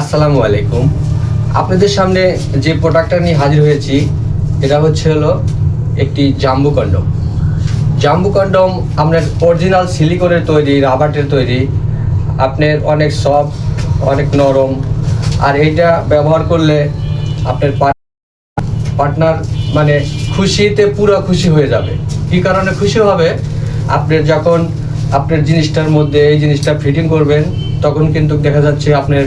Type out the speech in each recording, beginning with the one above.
আসসালামু আলাইকুম। আপনাদের সামনে যে প্রোডাক্টটা নিয়ে হাজির হয়েছি এটা হলো একটি জাম্বু কন্ডম। জাম্বু কন্ডম আপনার অরিজিনাল সিলিকনের তৈরি, রাবারের তৈরি, আপনার অনেক সফট, অনেক নরম। আর এইটা ব্যবহার করলে আপনার পার্টনার মানে খুশিতে পুরো খুশি হয়ে যাবে। কী কারণে খুশি হবে? আপনার যখন আপনার জিনিসটার মধ্যে এই জিনিসটা ফিটিং করবেন তখন কিন্তু দেখা যাচ্ছে আপনার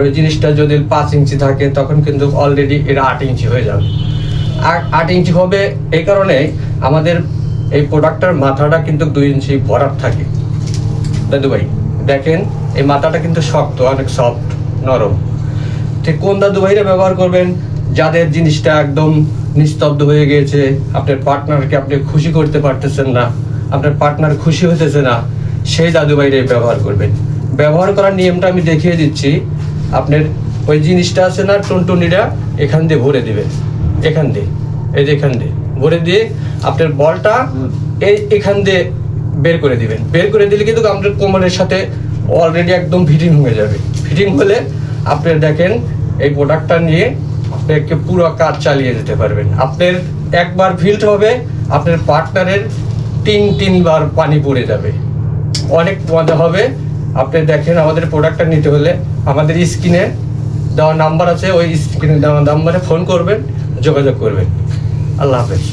ওই জিনিসটা যদি 5 ইঞ্চি থাকে তখন কিন্তু অলরেডি এটা 8 ইঞ্চি হয়ে যাবে। 8 ইঞ্চি হবে এই কারণে আমাদের এই প্রোডাক্টটার মাথাটা কিন্তু 2 ইঞ্চি ভরাট থাকে। দাদু ভাই দেখেন, এই মাথাটা কিন্তু শক্ত, অনেক সফট, নরম। ঠিক কোন দাদু ভাইরা ব্যবহার করবেন? যাদের জিনিসটা একদম নিস্তব্ধ হয়ে গিয়েছে, আপনার পার্টনারকে আপনি খুশি করতে পারতেছেন না, আপনার পার্টনার খুশি হতেছে না, সেই দাদু ভাইরাই ব্যবহার করবেন। ব্যবহার করার নিয়মটা আমি দেখিয়ে দিচ্ছি। আপনার ওই জিনিসটা আছে না, টুনটুনিটা, এখান দিয়ে ভরে দিবেন, এখান দিয়ে, এই যে এখান দিয়ে ভরে দিয়ে আপনার বলটা এখান দিয়ে বের করে দিবেন। বের করে দিলে কিন্তু আপনার কোমরের সাথে অলরেডি একদম ফিটিং হয়ে যাবে। ফিটিং হলে আপনার দেখেন এই প্রোডাক্টটা নিয়ে আপনাকে পুরো কাজ চালিয়ে যেতে পারবেন। আপনার একবার ফিল্ড হবে, আপনার পার্টনারের 3বার পানি পড়ে যাবে, অনেক মজা হবে। আপনি দেখেন, আমাদের প্রোডাক্টটা নিতে হলে আমাদের স্ক্রিনে দেওয়া নাম্বার আছে, ওই স্ক্রিনে দেওয়া নাম্বারে ফোন করবেন, যোগাযোগ করবেন। আল্লাহ হাফেজ।